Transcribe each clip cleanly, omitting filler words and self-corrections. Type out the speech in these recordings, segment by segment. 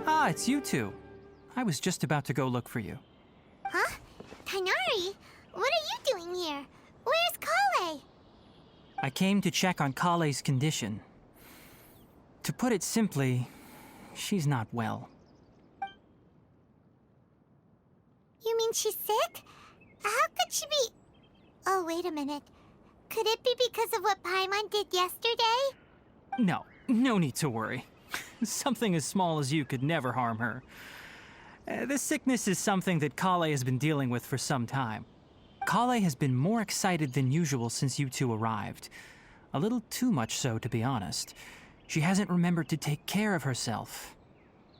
Ah, it's you two. I was just about to go look for you. Huh? TIGHNARI? What are you doing here? Where's COLLEI? I came to check on COLLEI'S condition. To put it simply, she's not well. You mean she's sick? How could she be... Oh, wait a minute. Could it be because of what Paimon did yesterday? No need to worry. Something as small as you could never harm her. This sickness is something that COLLEI has been dealing with for some time. COLLEI has been more excited than usual since you two arrived. A little too much so, to be honest. She hasn't remembered to take care of herself.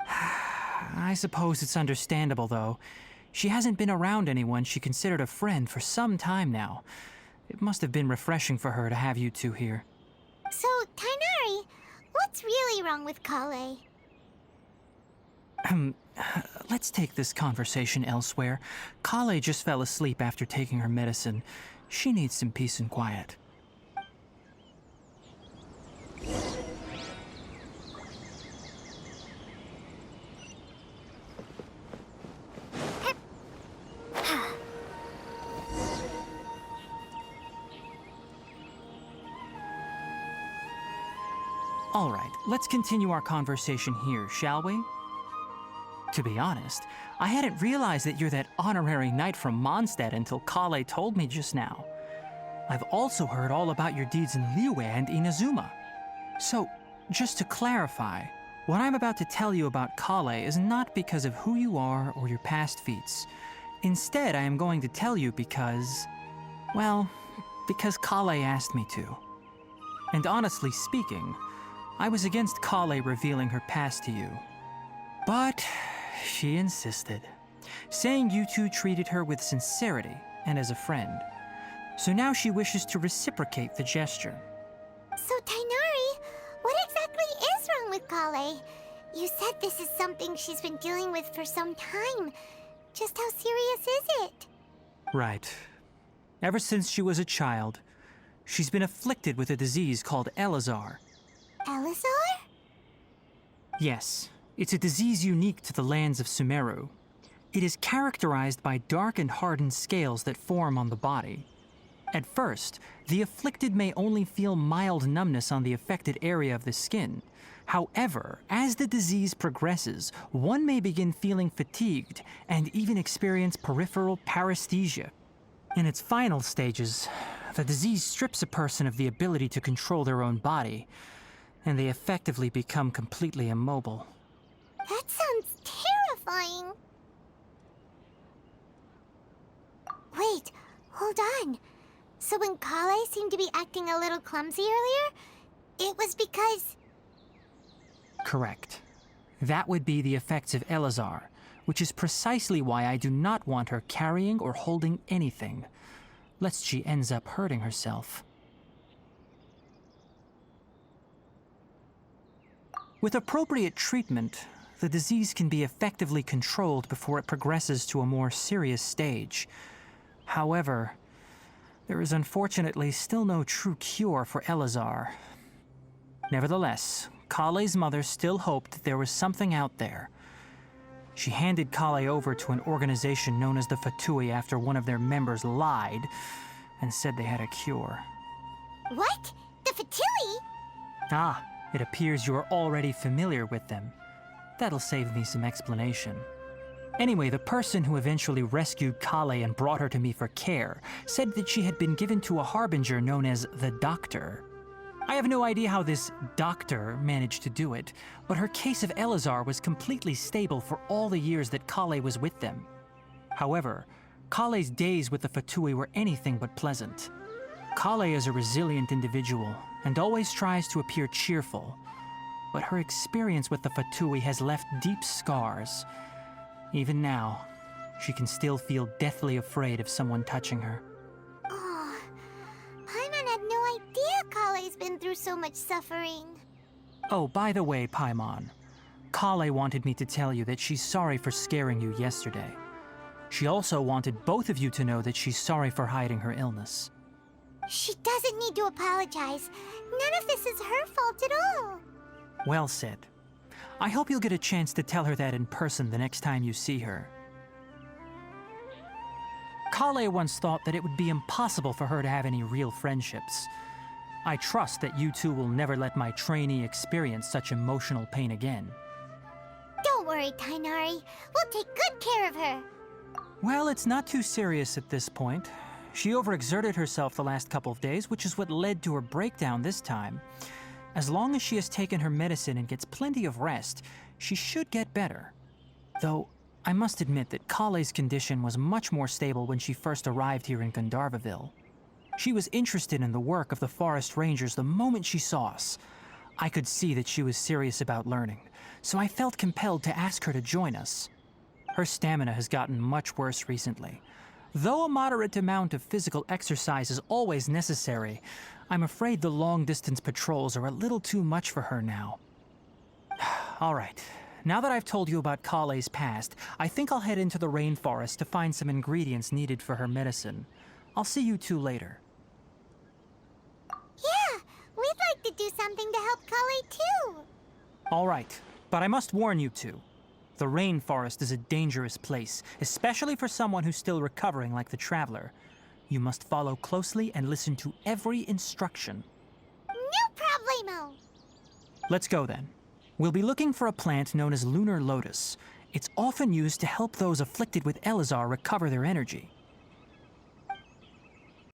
I suppose it's understandable, though. She hasn't been around anyone she considered a friend for some time now. It must have been refreshing for her to have you two here. So, TIGHNARI, what's really wrong with COLLEI? Let's take this conversation elsewhere. COLLEI just fell asleep after taking her medicine. She needs some peace and quiet. All right, let's continue our conversation here, shall we? To be honest, I hadn't realized that you're that honorary knight from Mondstadt until COLLEI told me just now. I've also heard all about your deeds in Liyue and Inazuma. So, just to clarify, what I'm about to tell you about COLLEI is not because of who you are or your past feats. Instead, I am going to tell you because... well, because COLLEI asked me to. And honestly speaking, I was against COLLEI revealing her past to you. But she insisted, saying you two treated her with sincerity and as a friend. So now she wishes to reciprocate the gesture. So, TIGHNARI, what exactly is wrong with COLLEI? You said this is something she's been dealing with for some time. Just how serious is it? Right. Ever since she was a child, she's been afflicted with a disease called Elazar. Elazar? Yes. It's a disease unique to the lands of Sumeru. It is characterized by dark and hardened scales that form on the body. At first, the afflicted may only feel mild numbness on the affected area of the skin. However, as the disease progresses, one may begin feeling fatigued and even experience peripheral paresthesia. In its final stages, the disease strips a person of the ability to control their own body, and they effectively become completely immobile. That sounds terrifying. Wait, hold on. So when COLLEI seemed to be acting a little clumsy earlier, it was because... Correct. That would be the effects of Elazar, which is precisely why I do not want her carrying or holding anything, lest she ends up hurting herself. With appropriate treatment, the disease can be effectively controlled before it progresses to a more serious stage. However, there is unfortunately still no true cure for Elazar. Nevertheless, COLLEI'S mother still hoped that there was something out there. She handed COLLEI over to an organization known as the Fatui after one of their members lied and said they had a cure. What? The Fatui? Ah, it appears you are already familiar with them. That'll save me some explanation. Anyway, the person who eventually rescued COLLEI and brought her to me for care said that she had been given to a harbinger known as the Doctor. I have no idea how this doctor managed to do it, but her case of Elazar was completely stable for all the years that COLLEI was with them. However, COLLEI's days with the Fatui were anything but pleasant. COLLEI is a resilient individual and always tries to appear cheerful, but her experience with the Fatui has left deep scars. Even now, she can still feel deathly afraid of someone touching her. Oh, Paimon had no idea COLLEI's been through so much suffering. Oh, by the way, Paimon, COLLEI wanted me to tell you that she's sorry for scaring you yesterday. She also wanted both of you to know that she's sorry for hiding her illness. She doesn't need to apologize. None of this is her fault at all. Well said. I hope you'll get a chance to tell her that in person the next time you see her. Collei once thought that it would be impossible for her to have any real friendships. I trust that you two will never let my trainee experience such emotional pain again. Don't worry, TIGHNARI. We'll take good care of her. Well, it's not too serious at this point. She overexerted herself the last couple of days, which is what led to her breakdown this time. As long as she has taken her medicine and gets plenty of rest, she should get better. Though, I must admit that Collei's condition was much more stable when she first arrived here in Gandharvaville. She was interested in the work of the forest rangers the moment she saw us. I could see that she was serious about learning, so I felt compelled to ask her to join us. Her stamina has gotten much worse recently. Though a moderate amount of physical exercise is always necessary, I'm afraid the long-distance patrols are a little too much for her now. All right, now that I've told you about Collei's past, I think I'll head into the rainforest to find some ingredients needed for her medicine. I'll see you two later. Yeah, we'd like to do something to help Collei too. All right, but I must warn you two. The rainforest is a dangerous place, especially for someone who's still recovering like the Traveler. You must follow closely and listen to every instruction. No problemo. Let's go then. We'll be looking for a plant known as lunar lotus. It's often used to help those afflicted with Elazar recover their energy.